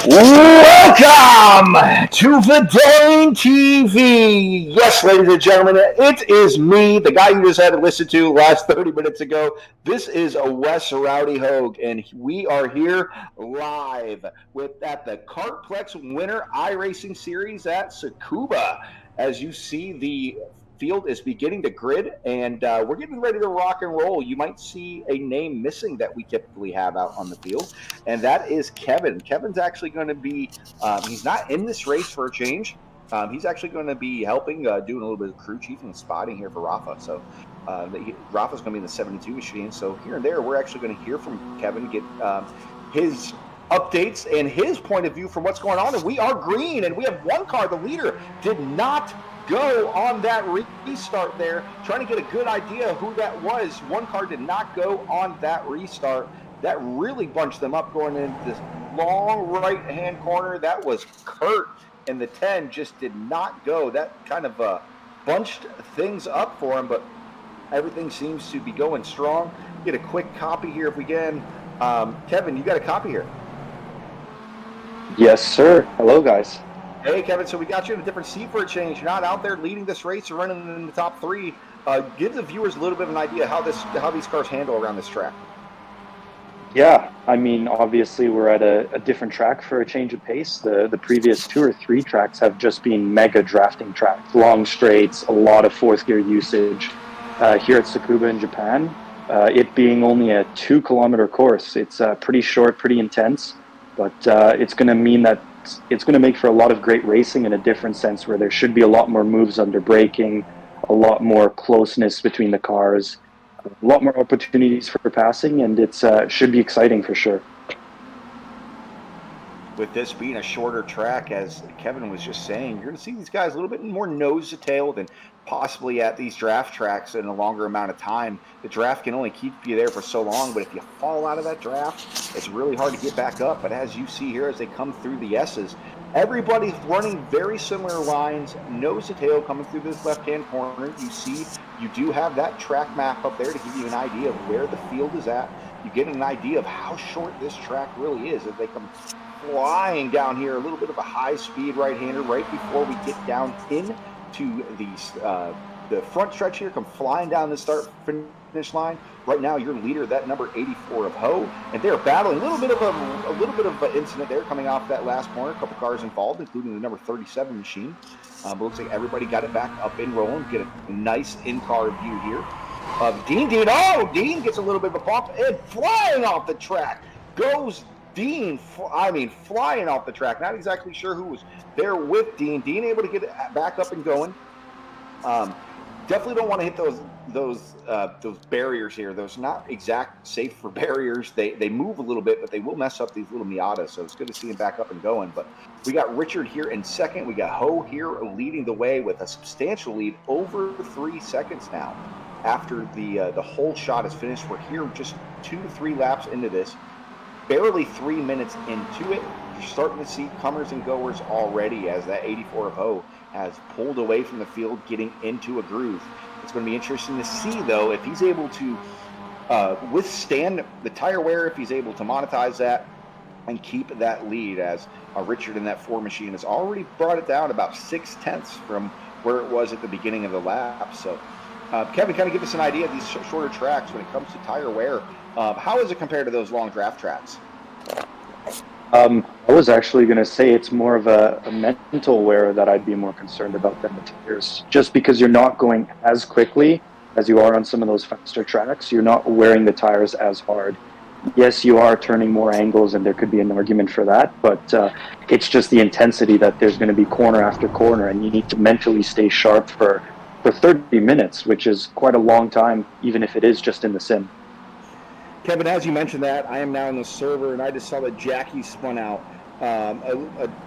Welcome to Vidane TV. Yes, ladies and gentlemen, it is me, the guy you just had to listen to last 30 minutes ago. This is a Wes Rowdy Hogue, and we are here live at the KARTPLEX Winter iRacing Series at Tsukuba. As you see, the field is beginning to grid, and we're getting ready to rock and roll. You might see a name missing that we typically have out on the field, and that is Kevin. Kevin's actually going to be, he's not in this race for a change. He's actually going to be helping, doing a little bit of crew chief and spotting here for Rafa. So Rafa's going to be in the 72 machine. So here and there, we're actually going to hear from Kevin, get his updates and his point of view from what's going on. And we are green, and we have one car. The leader did not go on that restart there. Trying to get a good idea of who that was. One car did not go on that restart. That really bunched them up going into this long right-hand corner. That was Kurt, and the 10 just did not go. That kind of bunched things up for him, but everything seems to be going strong. Get a quick copy here if we can. Kevin, you got a copy here? Yes, sir. Hello, guys. Hey, Kevin, so we got you in a different seat for a change. You're not out there leading this race or running in the top three. Give the viewers a little bit of an idea how these cars handle around this track. Yeah, I mean, obviously we're at a different track for a change of pace. The previous 2 or 3 tracks have just been mega drafting tracks, long straights, a lot of fourth gear usage. Here at Tsukuba in Japan, it being only a 2-kilometer course, it's pretty short, pretty intense, but it's going to mean that it's going to make for a lot of great racing in a different sense, where there should be a lot more moves under braking, a lot more closeness between the cars, a lot more opportunities for passing, and it should be exciting for sure. With this being a shorter track, as Kevin was just saying, you're going to see these guys a little bit more nose to tail than possibly at these draft tracks in a longer amount of time. The draft can only keep you there for so long, but if you fall out of that draft, it's really hard to get back up. But as you see here, as they come through the S's, everybody's running very similar lines, nose to tail coming through this left-hand corner. You see, you do have that track map up there to give you an idea of where the field is at. You get an idea of how short this track really is as they come flying down here. A little bit of a high-speed right-hander right before we get down into the front stretch here. Come flying down the start-finish line. Right now, your leader, that number 84 of Ho, and they're battling a little bit of an incident there coming off that last corner. A couple cars involved, including the number 37 machine. But looks like everybody got it back up and rolling. Get a nice in-car view here of Dean. Dean gets a little bit of a bump and flying off the track goes Dean. Flying off the track. Not exactly sure who was there with Dean. Dean able to get it back up and going. Definitely don't want to hit those barriers here. Those not exact safe for barriers. They move a little bit, but they will mess up these little Miatas. So it's good to see him back up and going. But we got Richard here in second. We got Ho here leading the way with a substantial lead, over 3 seconds now. After the whole shot is finished, we're here just 2 to 3 laps into this. Barely 3 minutes into it, you're starting to see comers and goers already as that 84 of Ho has pulled away from the field, getting into a groove. It's going to be interesting to see, though, if he's able to withstand the tire wear, if he's able to monetize that and keep that lead, as Richard in that 4 machine has already brought it down about 6/10 from where it was at the beginning of the lap. So, Kevin, kind of give us an idea of these shorter tracks when it comes to tire wear. How is it compared to those long draft tracks? I was actually going to say it's more of a mental wear that I'd be more concerned about than the tires. Just because you're not going as quickly as you are on some of those faster tracks, you're not wearing the tires as hard. Yes, you are turning more angles, and there could be an argument for that, but it's just the intensity that there's going to be corner after corner, and you need to mentally stay sharp for 30 minutes, which is quite a long time, even if it is just in the sim. Kevin, as you mentioned that, I am now in the server, and I just saw that Jackie spun out.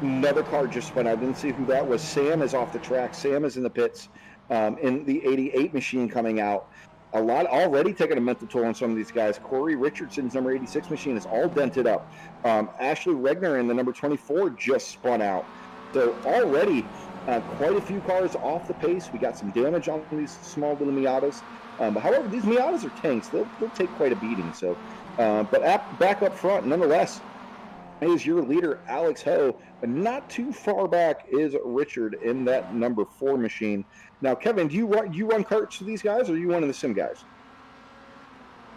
Another car just spun out. I didn't see who that was. Sam is off the track. Sam is in the pits in the 88 machine coming out. A lot already taking a mental toll on some of these guys. Corey Richardson's number 86 machine is all dented up. Ashley Regner in the number 24 just spun out. So already quite a few cars off the pace. We got some damage on these small little Miatas. However, these Miatas are tanks. They'll take quite a beating. So, but back up front, nonetheless, is your leader, Alex Ho. But not too far back is Richard in that number 4 machine. Now, Kevin, do you run carts to these guys, or are you one of the sim guys?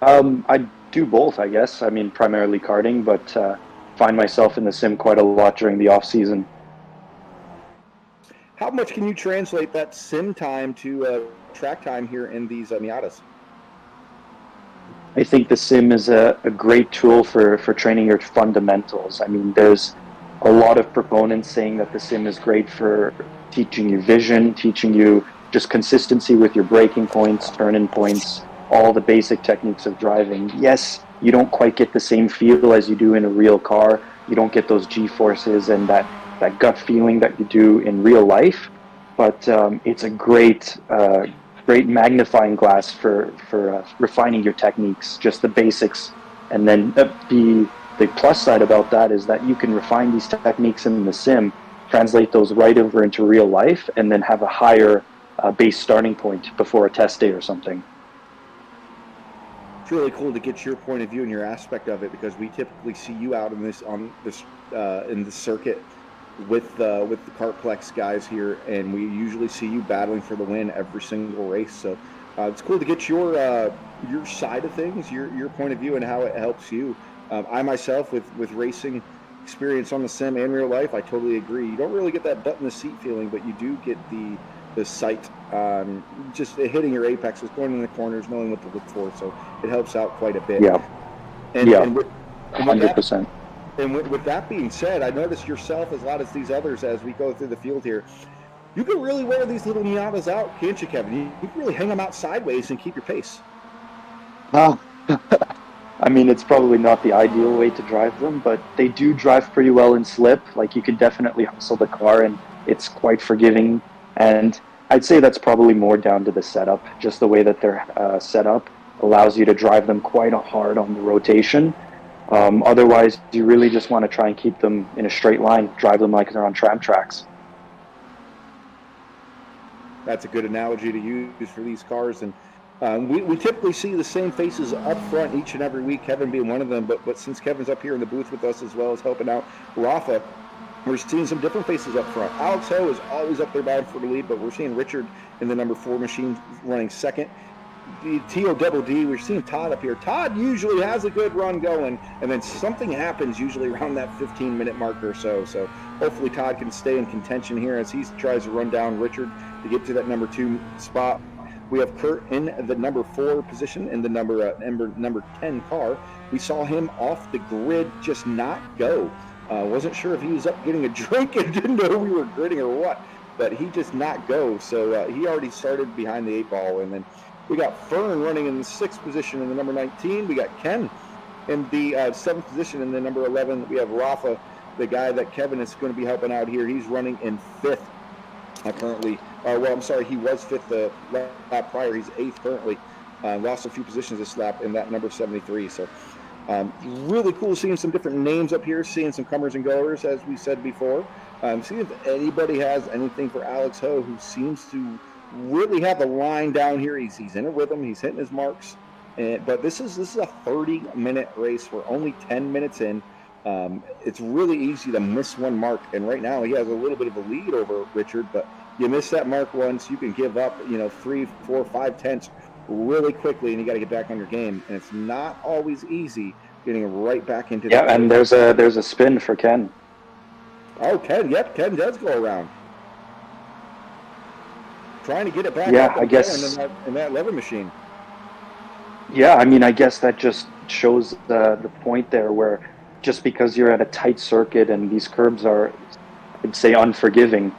I do both, I guess. I mean, primarily karting, but find myself in the sim quite a lot during the off season. How much can you translate that sim time to track time here in these Miatas? I think the sim is a great tool for training your fundamentals. I mean, there's a lot of proponents saying that the sim is great for teaching you vision, teaching you just consistency with your braking points, turning points, all the basic techniques of driving. Yes, you don't quite get the same feel as you do in a real car. You don't get those G forces and that gut feeling that you do in real life. But it's a great magnifying glass for refining your techniques, just the basics. And then the plus side about that is that you can refine these techniques in the sim, translate those right over into real life, and then have a higher base starting point before a test day or something. It's really cool to get your point of view and your aspect of it, because we typically see you out in this in the circuit with the KARTPLEX guys here, and we usually see you battling for the win every single race. So it's cool to get your side of things, your point of view, and how it helps you. I myself, with racing experience on the sim and real life, I totally agree. You don't really get that butt in the seat feeling, but you do get the sight, just hitting your apexes, going in the corners, knowing what to look for. So it helps out quite a bit. Yeah, And yeah, and with, and with that 100%. and with that being said, I noticed yourself, as a lot as these others, as we go through the field here, you can really wear these little Miatas out, can't you, Kevin? You can really hang them out sideways and keep your pace. Well, I mean, it's probably not the ideal way to drive them, but they do drive pretty well in slip. Like, you can definitely hustle the car, and it's quite forgiving. And I'd say that's probably more down to the setup. Just the way that they're set up allows you to drive them quite hard on the rotation. Otherwise, you really just want to try and keep them in a straight line, drive them like they're on tram tracks. That's a good analogy to use for these cars. And we typically see the same faces up front each and every week, Kevin being one of them. But since Kevin's up here in the booth with us, as well as helping out Rafa, we're seeing some different faces up front. Alex Ho is always up there bound for the lead, but we're seeing Richard in the number 4 machine running second. The TODD, we're seeing Todd up here. Todd usually has a good run going, and then something happens usually around that 15-minute mark or so. So hopefully Todd can stay in contention here as he tries to run down Richard to get to that number 2 spot. We have Kurt in the number 4 position in the number 10 car. We saw him off the grid just not go. Wasn't sure if he was up getting a drink and didn't know we were gridding or what, but he just not go. So he already started behind the 8 ball. And then we got Fern running in the 6th position in the number 19. We got Ken in the 7th position in the number 11. We have Rafa, the guy that Kevin is going to be helping out here. He's running in 5th currently. Well, I'm sorry, he was 5th the lap prior. He's 8th currently. Lost a few positions this lap in that number 73. So really cool seeing some different names up here, seeing some comers and goers, as we said before. See if anybody has anything for Alex Ho, who seems to really have the line down here. He's in a rhythm. He's hitting his marks. But this is a 30-minute race. We're only 10 minutes in. It's really easy to miss one mark. And right now he has a little bit of a lead over Richard. But you miss that mark once, you can give up 3, 4, 5 tenths really quickly, and you got to get back on your game. And it's not always easy getting right back into Yeah, and there's a spin for Ken. Oh, Ken. Yep, Ken does go around. Trying to get it back Yeah, I guess in that lever machine. Yeah, I mean, I guess that just shows the point there, where just because you're at a tight circuit and these curbs are, I'd say, unforgiving,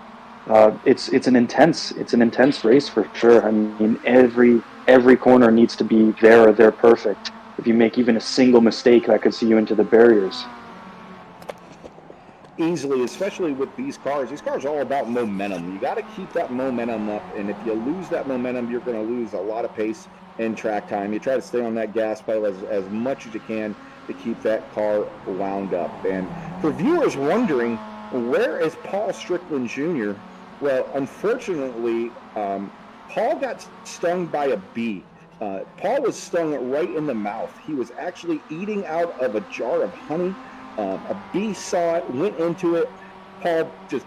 it's an intense race for sure. I mean, every corner needs to be there or they're perfect. If you make even a single mistake, that could see you into the barriers. Easily, especially with these cars. These cars are all about momentum. You got to keep that momentum up, and if you lose that momentum, you're going to lose a lot of pace and track time. You try to stay on that gas pedal as much as you can to keep that car wound up. And for viewers wondering, where is Paul Strickland Jr.? Well, unfortunately, Paul got stung by a bee. Paul was stung right in the mouth. He was actually eating out of a jar of honey A bee saw it, went into it. Paul just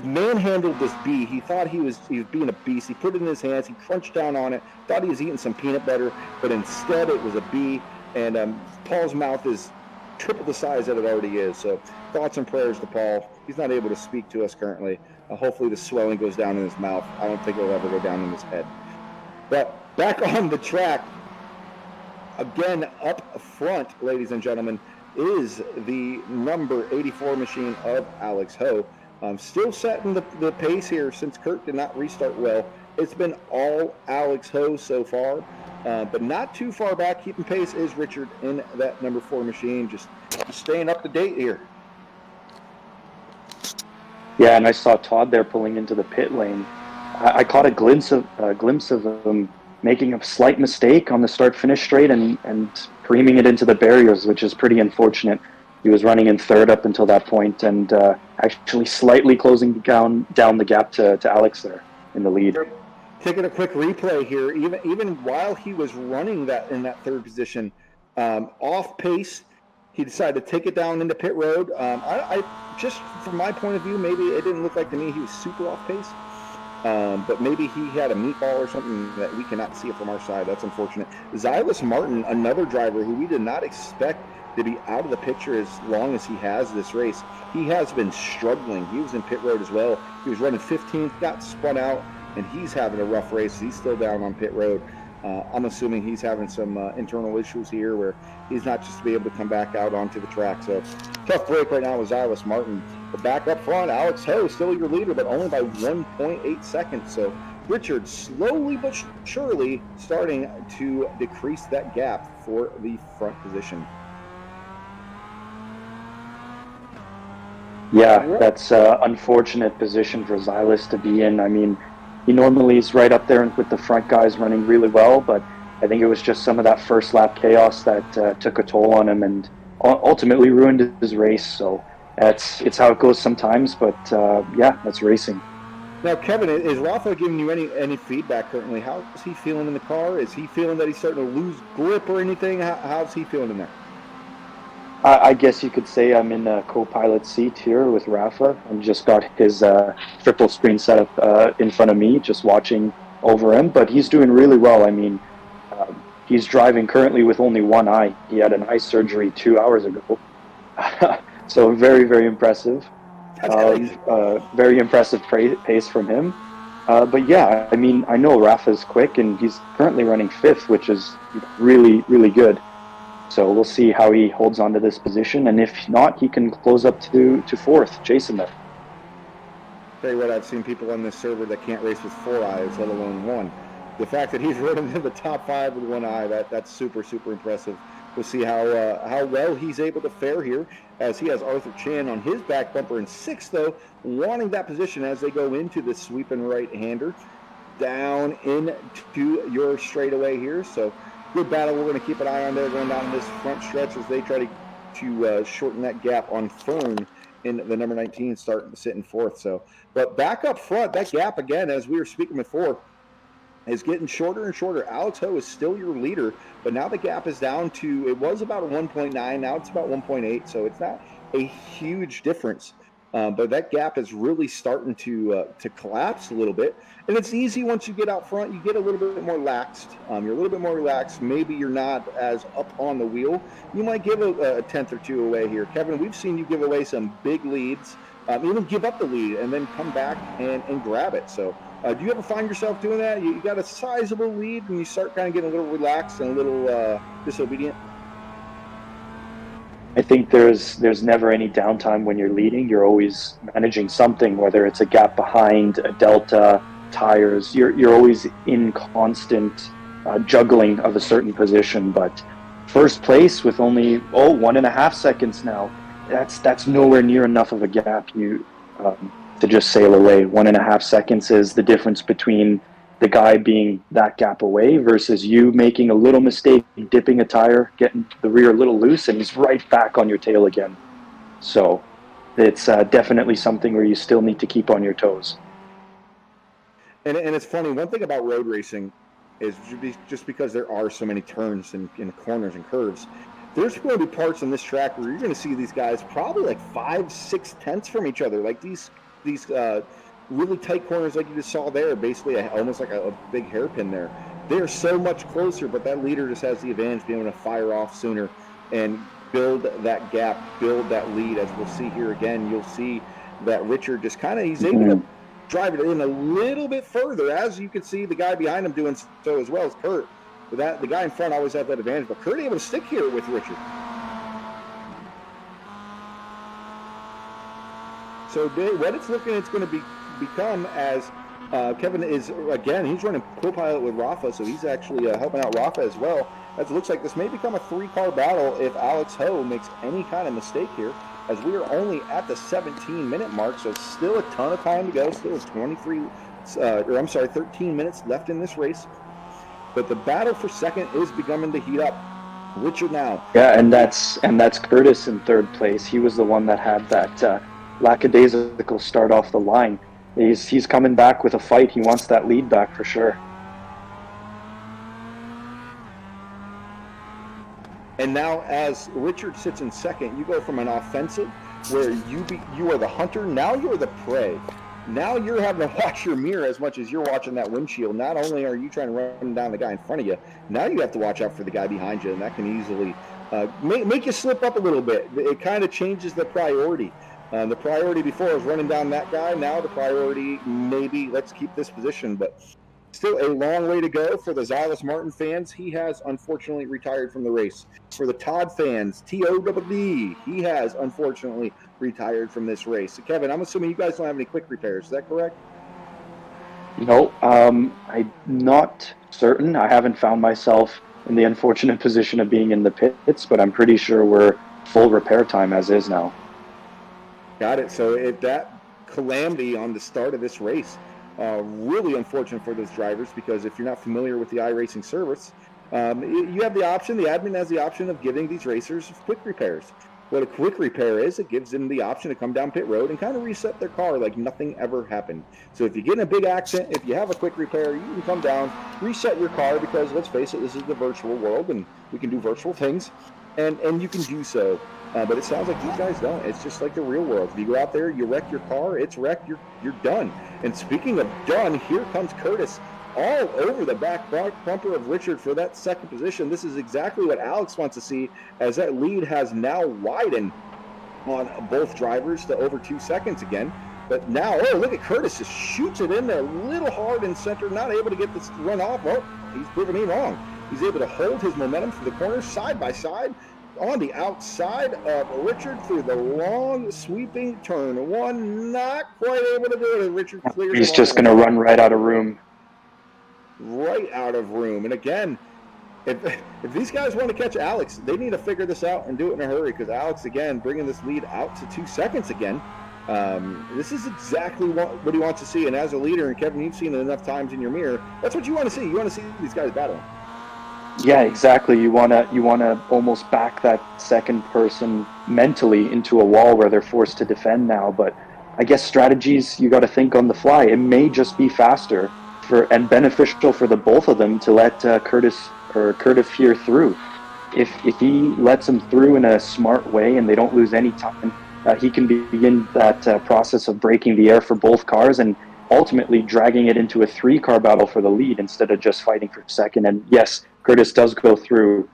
manhandled this bee. He thought he was being a beast. He put it in his hands. He crunched down on it. Thought he was eating some peanut butter, but instead it was a bee. And Paul's mouth is triple the size that it already is. So thoughts and prayers to Paul. He's not able to speak to us currently. Hopefully the swelling goes down in his mouth. I don't think it'll ever go down in his head. But back on the track, again up front, ladies and gentlemen, is the number 84 machine of Alex Ho. Still setting the pace here since Kurt did not restart well. It's been all Alex Ho so far, but not too far back. Keeping pace is Richard in that number 4 machine, just staying up to date here. Yeah, and I saw Todd there pulling into the pit lane. I caught a glimpse of him making a slight mistake on the start-finish straight and creaming it into the barriers, which is pretty unfortunate. He was running in third up until that point, and actually slightly closing down the gap to Alex there in the lead. Taking a quick replay here, even while he was running that in that third position, off pace, he decided to take it down into pit road. I just from my point of view, maybe it didn't look like to me he was super off pace. But maybe he had a meatball or something that we cannot see it from our side. That's unfortunate. Xylus Martin, another driver who we did not expect to be out of the picture as long as he has this race. He has been struggling. He was in pit road as well. He was running 15th, got spun out, and he's having a rough race. He's still down on pit road. I'm assuming he's having some internal issues here where he's not just to be able to come back out onto the track. So tough break right now with Xylus Martin. But back up front, Alex Ho still your leader, but only by 1.8 seconds. So Richard slowly but surely starting to decrease that gap for the front position. Yeah, that's an unfortunate position for Xylus to be in. I mean, he normally is right up there with the front guys running really well, but I think it was just some of that first lap chaos that took a toll on him and ultimately ruined his race. So it's how it goes sometimes, but yeah, that's racing. Now, Kevin, is Rafa giving you any feedback currently? How is he feeling in the car? Is he feeling that he's starting to lose grip or anything? How's he feeling in there? I guess you could say I'm in a co-pilot seat here with Rafa. I've just got his triple screen setup in front of me, just watching over him. But he's doing really well. I mean, he's driving currently with only one eye. He had an eye surgery 2 hours ago. So very, very impressive. Very impressive pace from him. But yeah, I mean, I know Rafa's quick, and he's currently running 5th, which is really, really good. So we'll see how he holds on to this position, and if not, he can close up to 4th, Jason there. Tell you what, I've seen people on this server that can't race with 4 eyes, let alone 1. The fact that he's running in the top 5 with 1 eye, that's super, super impressive. We'll see how well he's able to fare here, as he has Arthur Chan on his back bumper in 6th, though, wanting that position as they go into the sweeping right-hander down into your straightaway here. So good battle. We're going to keep an eye on there going down this front stretch as they try to shorten that gap on Fern in the number 19 starting to sit in 4th. So, but back up front, that gap again, as we were speaking before, is getting shorter and shorter. Alex Ho is still your leader, but now the gap is down to, it was about a 1.9, now it's about 1.8, so it's not a huge difference. But that gap is really starting to collapse a little bit. And it's easy once you get out front, you get a little bit more laxed. You're a little bit more relaxed. Maybe you're not as up on the wheel. You might give a 10th or 2 away here. Kevin, we've seen you give away some big leads, even give up the lead and then come back and grab it. So do you ever find yourself doing that? You got a sizable lead and you start kind of getting a little relaxed and a little disobedient? I think there's never any downtime when you're leading. You're always managing something, whether it's a gap behind, a delta, tires. You're always in constant juggling of a certain position. But first place with only 1.5 seconds now, that's nowhere near enough of a gap to just sail away. 1.5 seconds is the difference between the guy being that gap away versus you making a little mistake, dipping a tire, getting the rear a little loose, and he's right back on your tail again. So it's definitely something where you still need to keep on your toes. And it's funny, one thing about road racing is just because there are so many turns and corners and curves, there's going to be parts on this track where you're going to see these guys probably like 5-6 tenths from each other. Like these really tight corners like you just saw there, basically almost like a big hairpin there. They're so much closer, but that leader just has the advantage being able to fire off sooner and build that gap, build that lead. As we'll see here again, you'll see that Richard just kind of, he's able to drive it in a little bit further. As you can see, the guy behind him doing so as well as Kurt. But that the guy in front always had that advantage, but Kurt able to stick here with Richard. So what it's looking, it's going to become as Kevin is, again, he's running co-pilot with Rafa, so he's actually helping out Rafa as well. As it looks like this may become a 3-car battle if Alex Ho makes any kind of mistake here, as we are only at the 17-minute mark, so still a ton of time to go, still 13 minutes left in this race. But the battle for second is beginning to heat up. Richard now. Yeah, and that's Curtis in third place. He was the one that had that lackadaisical start off the line. He's coming back with a fight. He wants that lead back for sure. And now as Richard sits in second, you go from an offensive where you are the hunter, now you're the prey. Now you're having to watch your mirror as much as you're watching that windshield. Not only are you trying to run down the guy in front of you, now you have to watch out for the guy behind you, and that can easily make you slip up a little bit. It kind of changes the priority. The priority before was running down that guy. Now the priority maybe let's keep this position, but still a long way to go for the Zylas Martin fans. He has unfortunately retired from the race. For the Todd fans, TOWD, he has unfortunately retired from this race. So Kevin, I'm assuming you guys don't have any quick repairs. Is that correct? No, I'm not certain. I haven't found myself in the unfortunate position of being in the pits, but I'm pretty sure we're full repair time as is now. Got it. So if that calamity on the start of this race, really unfortunate for those drivers, because if you're not familiar with the iRacing service, you have the option, the admin has the option of giving these racers quick repairs. What a quick repair is, it gives them the option to come down pit road and kind of reset their car like nothing ever happened. So if you get in a big accident, if you have a quick repair, you can come down, reset your car, because let's face it, this is the virtual world and we can do virtual things, and you can do so. But it sounds like these guys don't. It's just like the real world. If you go out there, you wreck your car, it's wrecked, you're done. And speaking of done, here comes Curtis all over the back bumper of Richard for that second position. This is exactly what Alex wants to see, as that lead has now widened on both drivers to over 2 seconds again. But now, oh, look at Curtis, just shoots it in there a little hard in center, not able to get this run off. Well, he's proven me wrong. He's able to hold his momentum through the corners side by side on the outside of Richard through the long sweeping turn one. Not quite able to do it. Richard clears. He's just going to run right out of room. Right out of room. And again, if these guys want to catch Alex, they need to figure this out and do it in a hurry, because Alex, again, bringing this lead out to 2 seconds again. This is exactly what he wants to see. And as a leader, and Kevin, you've seen it enough times in your mirror, that's what you want to see. You want to see these guys battling. Yeah, exactly. You wanna almost back that second person mentally into a wall where they're forced to defend now. But I guess strategies you got to think on the fly. It may just be faster and beneficial for the both of them to let Curtis here through. If he lets him through in a smart way and they don't lose any time, he can begin that process of breaking the air for both cars and ultimately dragging it into a 3-car battle for the lead instead of just fighting for second. And yes, Curtis does go through.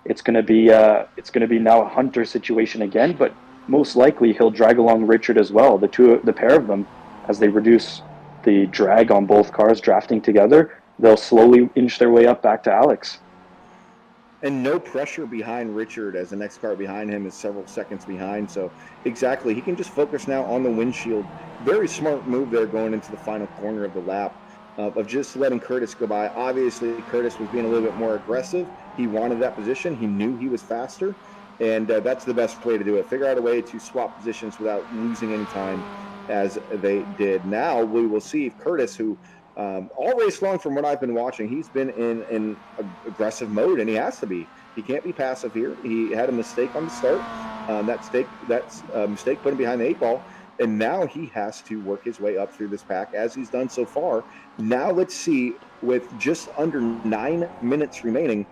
It's going to be now a hunter situation again, but most likely he'll drag along Richard as well. The pair of them, as they reduce the drag on both cars drafting together, they'll slowly inch their way up back to Alex. And no pressure behind Richard, as the next car behind him is several seconds behind. So exactly, he can just focus now on the windshield. Very smart move there going into the final corner of the lap, of just letting Curtis go by. Obviously, Curtis was being a little bit more aggressive. He wanted that position. He knew he was faster, and that's the best way to do it. Figure out a way to swap positions without losing any time, as they did. Now we will see if Curtis, who all race long from what I've been watching, he's been in aggressive mode, and he has to be. He can't be passive here. He had a mistake on the start. That mistake put him behind the 8 ball, and now he has to work his way up through this pack, as he's done so far. Now let's see, with just under 9 minutes remaining,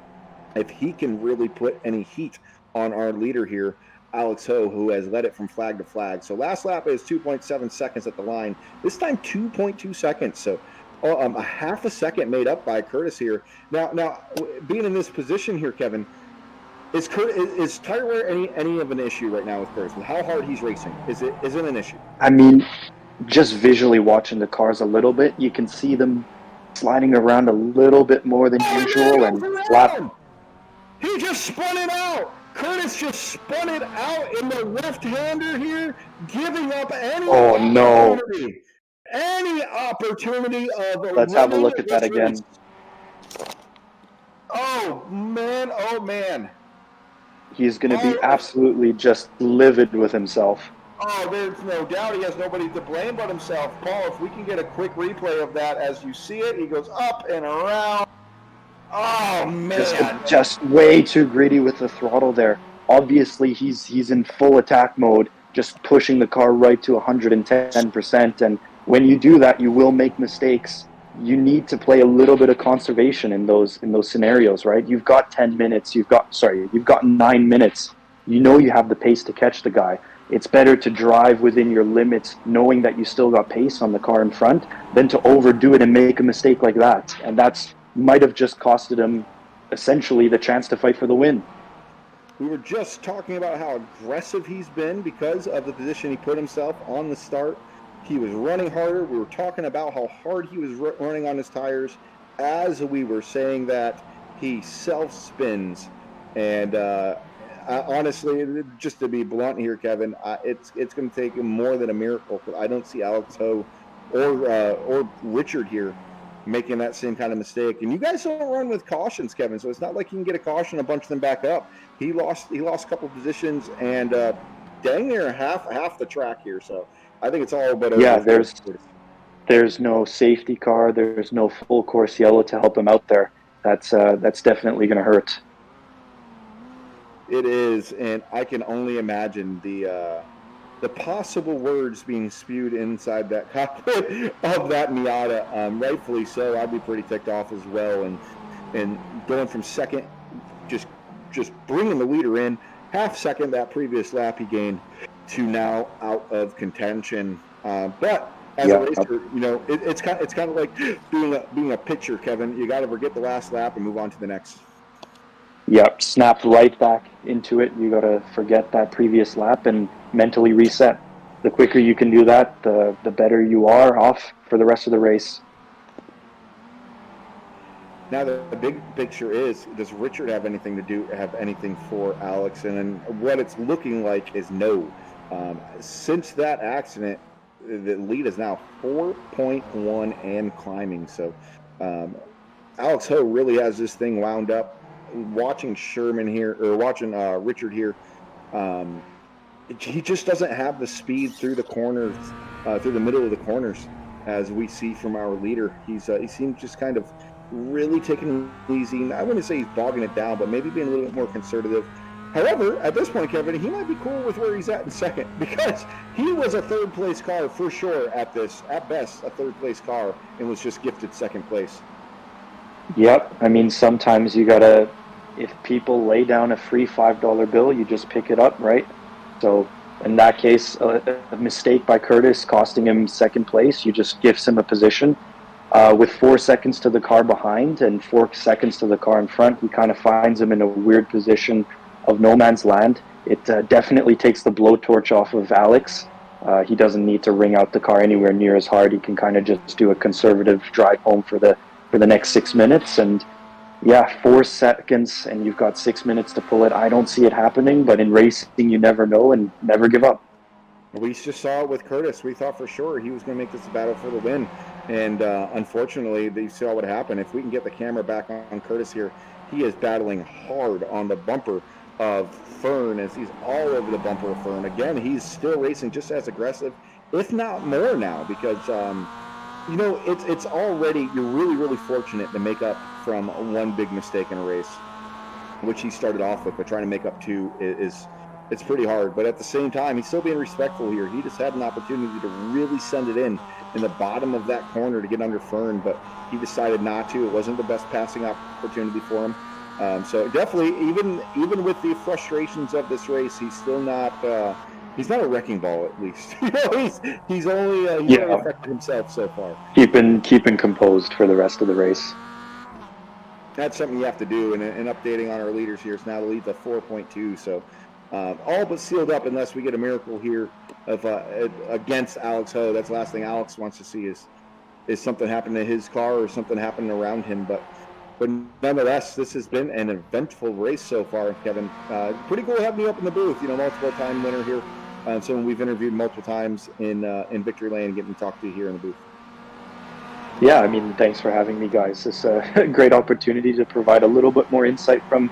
if he can really put any heat on our leader here, Alex Ho, who has led it from flag to flag. So last lap is 2.7 seconds at the line. This time 2.2 seconds. So a half a second made up by Curtis here. Now, being in this position here, Kevin, is tire wear any of an issue right now with Curtis? With how hard he's racing, is it an issue? I mean, just visually watching the cars a little bit, you can see them sliding around a little bit more than usual, and he just spun it out. Curtis just spun it out in the left-hander here, giving up any opportunity of. Let's have a look at that again. Oh man! He's going to be absolutely just livid with himself. Oh, there's no doubt he has nobody to blame but himself. Paul, if we can get a quick replay of that as you see it, he goes up and around. Oh, man. Just way too greedy with the throttle there. Obviously, he's in full attack mode, just pushing the car right to 110%. And when you do that, you will make mistakes. You need to play a little bit of conservation in those scenarios, right? You've got 10 minutes. You've got 9 minutes. You know you have the pace to catch the guy. It's better to drive within your limits, knowing that you still got pace on the car in front, than to overdo it and make a mistake like that. And that's might have just costed him essentially the chance to fight for the win. We were just talking about how aggressive he's been because of the position he put himself on the start. He was running harder. We were talking about how hard he was running on his tires as we were saying that he self-spins. And honestly, just to be blunt here, Kevin, it's going to take him more than a miracle. I don't see Alex Ho or Richard here making that same kind of mistake. And you guys don't run with cautions, Kevin, so it's not like you can get a caution and bunch them back up. He lost a couple positions and dang near half the track here. So I think it's all but over. Yeah, there's no safety car. There's no full course yellow to help him out there. That's definitely going to hurt. It is, and I can only imagine the possible words being spewed inside that cockpit of that Miata. Rightfully so. I'd be pretty ticked off as well. And going from second, just bringing the leader in, half second that previous lap he gained, to now out of contention. But as a racer, it's kind of like being a pitcher, Kevin. You got to forget the last lap and move on to the next. Yep, snap right back into it. You got to forget that previous lap and mentally reset. The quicker you can do that, the better you are off for the rest of the race. Now the big picture is, does Richard have anything for Alex? And then what it's looking like is no. Since that accident, the lead is now 4.1 and climbing. So Alex Ho really has this thing wound up. Watching Richard here, he just doesn't have the speed through the corners, through the middle of the corners, as we see from our leader. He seems just kind of really taking it easy. I wouldn't say he's bogging it down, but maybe being a little bit more conservative. However, at this point, Kevin, he might be cool with where he's at in second, because he was a third place car for sure at best a third place car, and was just gifted second place. Yep, I mean, sometimes you gotta, if people lay down a free $5 bill, you just pick it up, right? So in that case, a mistake by Curtis costing him second place, you just gifts him a position. With 4 seconds to the car behind and 4 seconds to the car in front, he kind of finds him in a weird position of no man's land. It definitely takes the blowtorch off of Alex. He doesn't need to wring out the car anywhere near as hard. He can kind of just do a conservative drive home for the next 6 minutes. And yeah, 4 seconds and you've got 6 minutes to pull it. I don't see it happening, but in racing, you never know, and never give up. We just saw it with Curtis. We thought for sure he was going to make this a battle for the win. And unfortunately, they saw what happened. If we can get the camera back on Curtis here, he is battling hard on the bumper of Fern as he's all over the bumper of Fern. Again, he's still racing just as aggressive, if not more now, because it's already, you're really, really fortunate to make up from one big mistake in a race, which he started off with, but trying to make up two it's pretty hard. But at the same time, he's still being respectful here. He just had an opportunity to really send it in the bottom of that corner to get under Fern, but he decided not to. It wasn't the best passing opportunity for him. So definitely, even with the frustrations of this race, he's still not. He's not a wrecking ball, at least. He's only affected himself so far. Keeping composed for the rest of the race. That's something you have to do. And updating on our leaders here, so now the lead's a 4.2. So all but sealed up unless we get a miracle here of against Alex Ho. That's the last thing Alex wants to see is something happen to his car or something happening around him. But nonetheless, this has been an eventful race so far, Kevin. Pretty cool having you up in the booth. Multiple time winner here. Someone we've interviewed multiple times in Victory Lane, getting to talk to you here in the booth. Yeah, I mean, thanks for having me, guys. It's a great opportunity to provide a little bit more insight from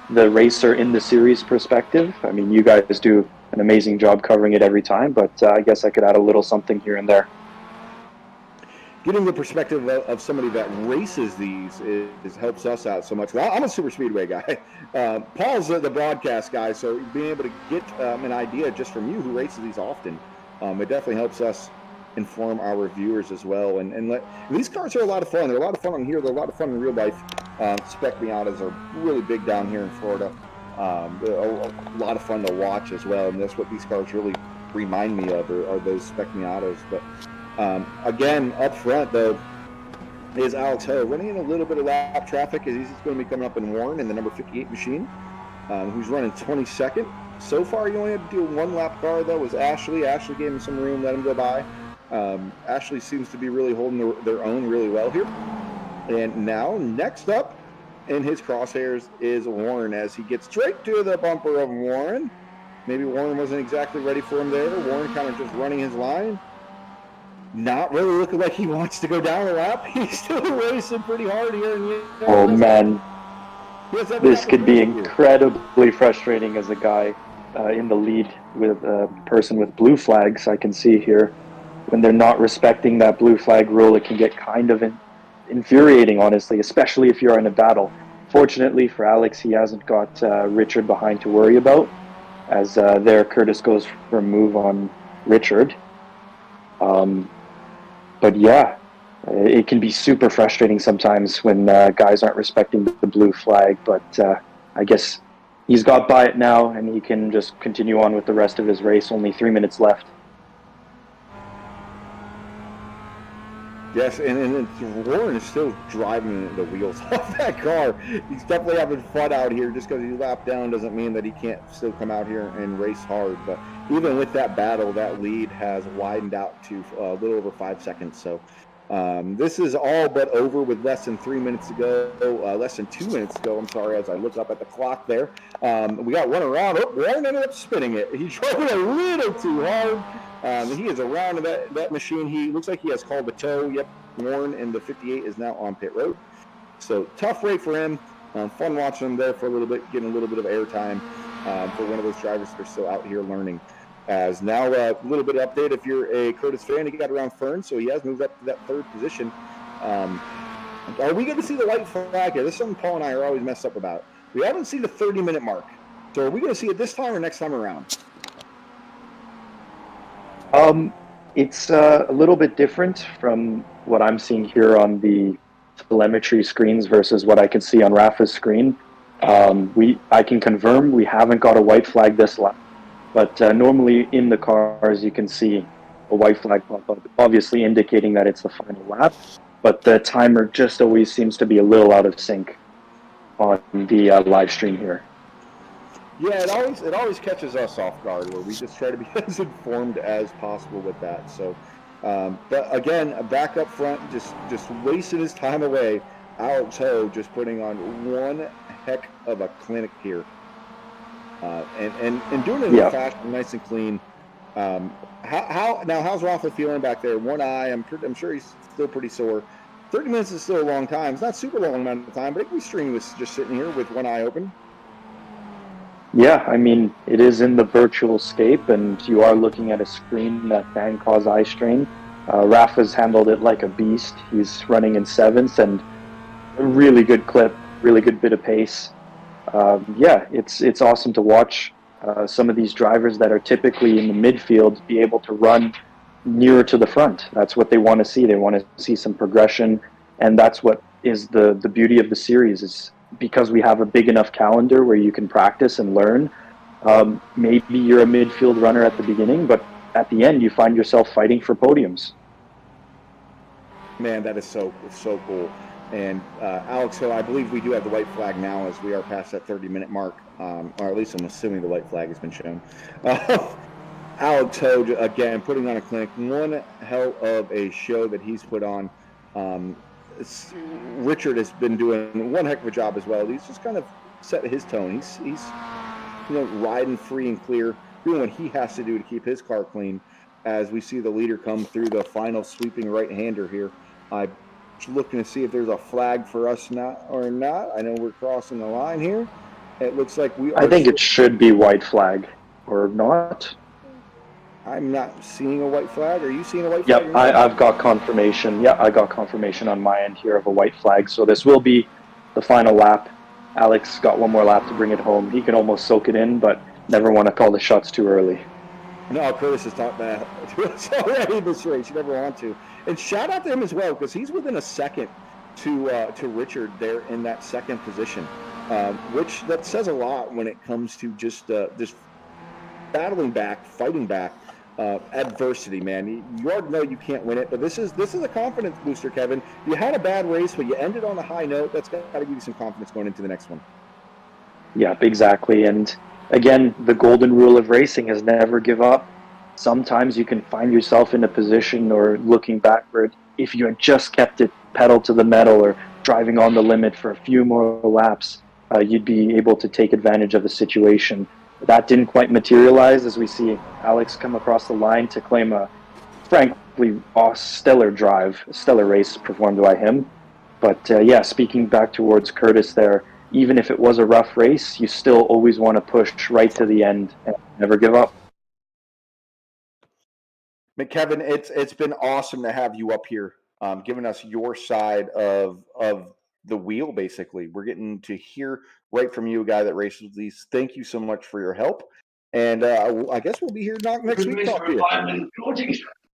the racer in the series perspective. I mean, you guys do an amazing job covering it every time, but I guess I could add a little something here and there. Getting the perspective of somebody that races these helps us out so much. I'm a super speedway guy. Paul's the broadcast guy, so being able to get an idea just from you who races these often, it definitely helps us inform our viewers as well. And these cars are a lot of fun. They're a lot of fun on here. They're a lot of fun in real life. Spec Miatas are really big down here in Florida. They're a lot of fun to watch as well, and that's what these cars really remind me of are those Spec Miatas. But again, up front, though, is Alex Ho running in a little bit of lap traffic as he's going to be coming up in Warren in the number 58 machine, who's running 22nd. So far, you only had to do one lap car, though, was Ashley. Ashley gave him some room, let him go by. Ashley seems to be really holding their own really well here. And now, next up in his crosshairs is Warren as he gets straight to the bumper of Warren. Maybe Warren wasn't exactly ready for him there. Warren kind of just running his line. Not really looking like he wants to go down a lap. He's still racing pretty hard here. And oh, man. This could be incredibly frustrating as a guy in the lead with a person with blue flags. I can see here when they're not respecting that blue flag rule, it can get kind of infuriating, honestly, especially if you're in a battle. Fortunately for Alex, he hasn't got Richard behind to worry about, as there Curtis goes for a move on Richard. But yeah, it can be super frustrating sometimes when guys aren't respecting the blue flag, but I guess he's got by it now and he can just continue on with the rest of his race. Only 3 minutes left. Yes, and Warren is still driving the wheels off that car. He's definitely having fun out here. Just because he's lapped down doesn't mean that he can't still come out here and race hard. But even with that battle, that lead has widened out to a little over 5 seconds. So this is all but over with less than 3 minutes to go, less than 2 minutes to go. I'm sorry, as I look up at the clock there. We got one around. Oh, Warren ended up spinning it. He drove it a little too hard. He is around that machine. He looks like he has called a tow. Yep, Warren in the 58 is now on pit road. So tough rate for him. Fun watching him there for a little bit, getting a little bit of airtime for one of those drivers that are still out here learning. As now a little bit of update, if you're a Curtis fan, he got around Fern, so he has moved up to that third position. Are we going to see the white flag here? This is something Paul and I are always messed up about. We haven't seen the 30-minute mark. So are we going to see it this time or next time around? It's a little bit different from what I'm seeing here on the telemetry screens versus what I can see on Rafa's screen. I can confirm we haven't got a white flag this lap, but normally in the cars you can see a white flag pop up, obviously indicating that it's the final lap, but the timer just always seems to be a little out of sync on the live stream here. Yeah, it always catches us off guard where we just try to be as informed as possible with that. So, but again, back up front, just wasting his time away. Alex Ho just putting on one heck of a clinic here, and doing it in fast, nice and clean. How's Rafa feeling back there? One eye, I'm sure he's still pretty sore. 30 minutes is still a long time. It's not super long amount of time, but it can be strenuous just sitting here with one eye open. Yeah, I mean, it is in the virtual scape, and you are looking at a screen that can cause eye strain. Rafa's handled it like a beast. He's running in 7th, and a really good clip, really good bit of pace. Yeah, it's awesome to watch some of these drivers that are typically in the midfield be able to run nearer to the front. That's what they want to see. They want to see some progression, and that's what is the beauty of the series, is because we have a big enough calendar where you can practice and learn. Maybe you're a midfield runner at the beginning, but at the end you find yourself fighting for podiums. Man, that is so cool. And Alex, so I believe we do have the white flag now as we are past that 30-minute mark, or at least I'm assuming the white flag has been shown. Alex Hoge, again, putting on a clinic. One hell of a show that he's put on. Richard has been doing one heck of a job as well. He's just kind of set his tone. He's riding free and clear, doing what he has to do to keep his car clean as we see the leader come through the final sweeping right-hander here. I'm looking to see if there's a flag for us or not. I know we're crossing the line here. It looks like we are. I think it should be white flag, or not. I'm not seeing a white flag. Are you seeing a white flag? Yep, I've got confirmation. Yeah, I got confirmation on my end here of a white flag. So this will be the final lap. Alex got one more lap to bring it home. He can almost soak it in, but never want to call the shots too early. No, Curtis has talked that to us already this race. You never want to. And shout out to him as well, because he's within a second to Richard there in that second position, which that says a lot when it comes to just battling back, fighting back. Adversity, man. You already know you can't win it, but this is a confidence booster, Kevin. You had a bad race, but you ended on a high note. That's got to give you some confidence going into the next one. Yeah, exactly. And again, the golden rule of racing is never give up. Sometimes you can find yourself in a position or looking backward. If you had just kept it pedal to the metal or driving on the limit for a few more laps, you'd be able to take advantage of the situation. That didn't quite materialize as we see Alex come across the line to claim a frankly stellar drive, stellar race performed by him. But yeah, speaking back towards Curtis there, even if it was a rough race, you still always want to push right to the end and never give up. Kevin, it's been awesome to have you up here, giving us your side of the wheel. Basically, we're getting to hear right from you, a guy that races these. Thank you so much for your help, and I guess we'll be here next week. Talk to you.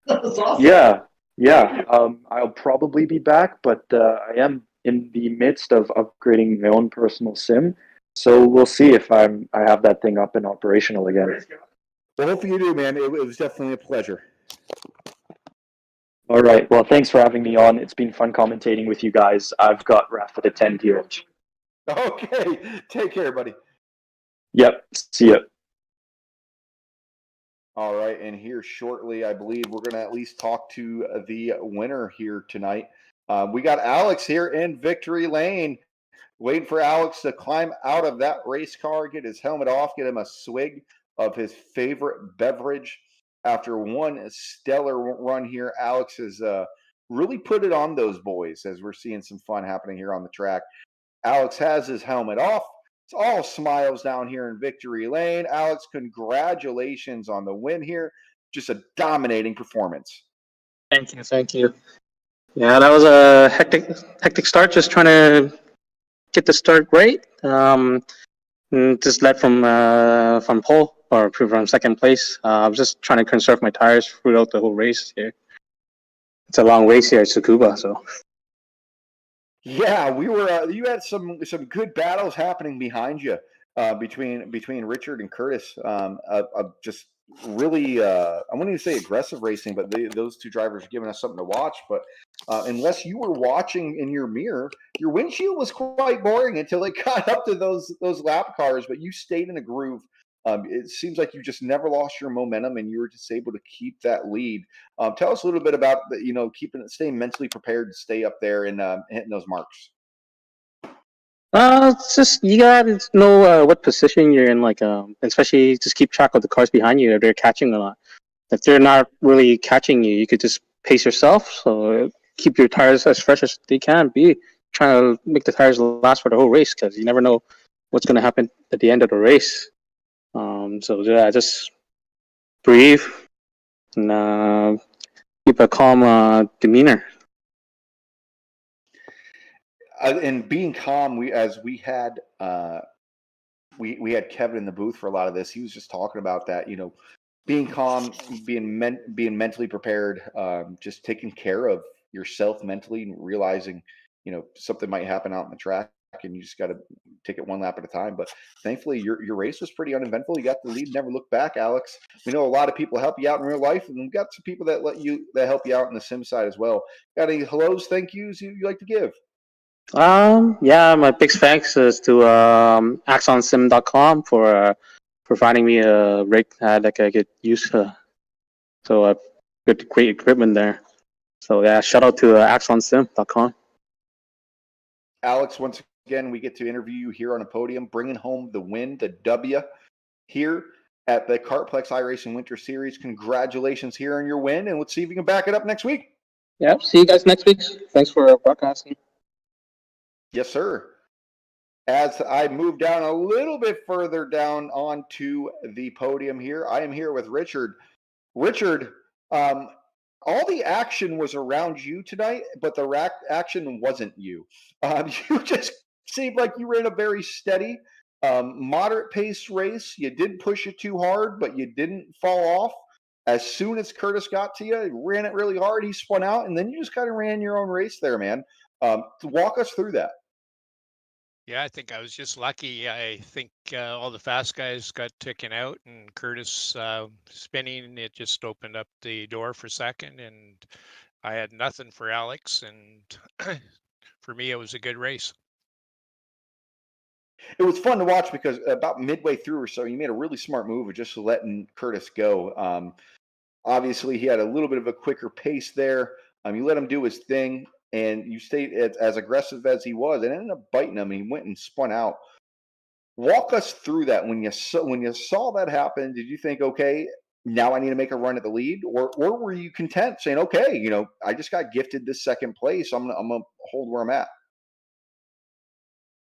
Awesome. Yeah. I'll probably be back, but I am in the midst of upgrading my own personal sim, so we'll see if I have that thing up and operational again. Well, hopefully you do, man. It was definitely a pleasure. All right. Well, thanks for having me on. It's been fun commentating with you guys. I've got Raph at 10 here. Okay. Take care, buddy. Yep. See ya. All right. And here shortly, I believe we're going to at least talk to the winner here tonight. We got Alex here in Victory Lane, waiting for Alex to climb out of that race car, get his helmet off, get him a swig of his favorite beverage. After one stellar run here, Alex has really put it on those boys as we're seeing some fun happening here on the track. Alex has his helmet off. It's all smiles down here in Victory Lane. Alex, congratulations on the win here. Just a dominating performance. Thank you. Yeah, that was a hectic start. Just trying to get the start right. Just led from pole or from second place. I was just trying to conserve my tires throughout the whole race here. It's a long race here at Tsukuba, so. Yeah, we were. You had some good battles happening behind you between Richard and Curtis. Just really, I wouldn't even say aggressive racing, but those two drivers are giving us something to watch. But unless you were watching in your mirror, your windshield was quite boring until it got up to those lap cars. But you stayed in a groove. It seems like you just never lost your momentum, and you were just able to keep that lead. Tell us a little bit about staying mentally prepared to stay up there and hitting those marks. It's just you gotta know what position you're in, like especially just keep track of the cars behind you if they're catching a lot. If they're not really catching you, you could just pace yourself. So keep your tires as fresh as they can be. Trying to make the tires last for the whole race because you never know what's going to happen at the end of the race. So yeah, just breathe and keep a calm demeanor. And being calm, we had Kevin in the booth for a lot of this. He was just talking about that, being calm, being mentally prepared, just taking care of yourself mentally and realizing, something might happen out in the track and you just got to take it one lap at a time. But thankfully, your race was pretty uneventful. You got the lead, never looked back, Alex. We know a lot of people help you out in real life, and we've got some people that help you out in the sim side as well. Got any hellos, thank yous you like to give? Yeah, my big thanks is to axonsim.com for providing me a rig that I could use. So I've got great equipment there. So yeah, shout out to axonsim.com. Alex, once again, we get to interview you here on a podium, bringing home the win, the W, here at the KARTPLEX iRacing Winter Series. Congratulations here on your win, and let's see if you can back it up next week. Yeah, see you guys next week. Thanks for broadcasting. Yes, sir. As I move down a little bit further down onto the podium here, I am here with Richard. Richard, all the action was around you tonight, but the action wasn't you. You just seemed like you ran a very steady, moderate pace race. You didn't push it too hard, but you didn't fall off. As soon as Curtis got to you, he ran it really hard. He spun out, and then you just kind of ran your own race there, man. Walk us through that. Yeah, I think I was just lucky. I think all the fast guys got taken out, and Curtis spinning, it just opened up the door for second, and I had nothing for Alex, and for me, it was a good race. It was fun to watch because about midway through or so, you made a really smart move of just letting Curtis go. Obviously, he had a little bit of a quicker pace there. You let him do his thing, and you stayed as aggressive as he was, and ended up biting him. And he went and spun out. Walk us through that. When you saw that happen, did you think, okay, now I need to make a run at the lead, or were you content saying, okay, I just got gifted this second place, I'm gonna hold where I'm at?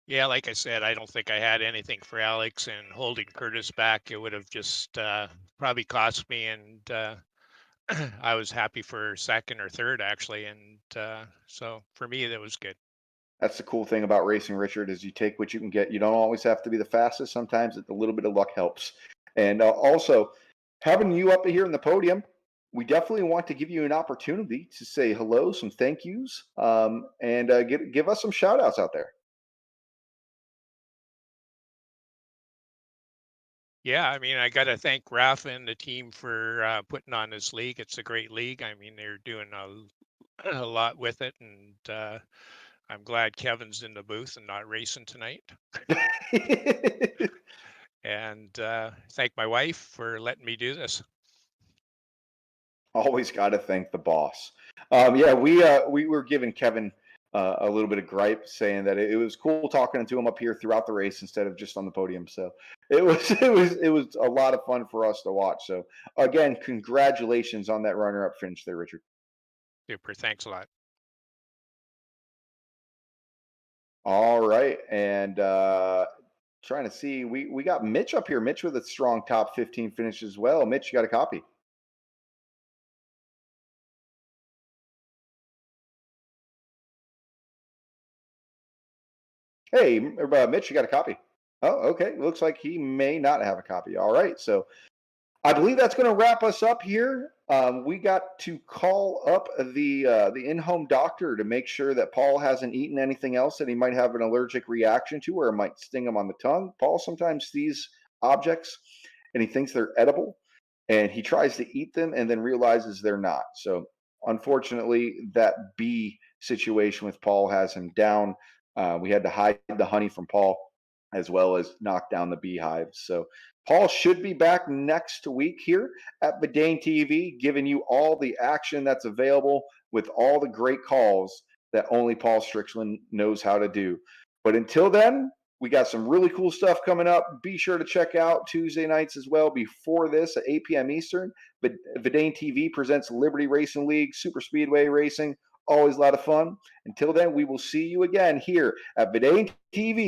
Yeah, like I said, I don't think I had anything for Alex, and holding Curtis back, it would have just probably cost me, and I was happy for second or third, actually, and so for me, that was good. That's the cool thing about racing, Richard, is you take what you can get. You don't always have to be the fastest. Sometimes a little bit of luck helps. And also, having you up here in the podium, we definitely want to give you an opportunity to say hello, some thank yous, and give us some shout outs out there. Yeah, I mean, I got to thank Rafa and the team for putting on this league. It's a great league. I mean, they're doing a lot with it, and I'm glad Kevin's in the booth and not racing tonight. And thank my wife for letting me do this. Always got to thank the boss. Yeah, we were giving Kevin a little bit of gripe, saying that it was cool talking to him up here throughout the race instead of just on the podium. So it was a lot of fun for us to watch. So again, congratulations on that runner-up finish there, Richard. Super. Thanks a lot. All right, and trying to see, we got Mitch up here. Mitch with a strong top 15 finish as well. Mitch, you got a copy? Hey, Mitch, you got a copy? Oh, okay. Looks like he may not have a copy. All right, so I believe that's going to wrap us up here. We got to call up the in-home doctor to make sure that Paul hasn't eaten anything else that he might have an allergic reaction to, or it might sting him on the tongue. Paul sometimes sees objects and he thinks they're edible, and he tries to eat them and then realizes they're not. So unfortunately, that bee situation with Paul has him down. We had to hide the honey from Paul, as well as knock down the beehives. So Paul should be back next week here at Vidane TV, giving you all the action that's available with all the great calls that only Paul Strickland knows how to do. But until then, we got some really cool stuff coming up. Be sure to check out Tuesday nights as well before this at 8 p.m. Eastern. But Vidane TV presents Liberty Racing League, Super Speedway Racing. Always a lot of fun. Until then, we will see you again here at Vidane TV.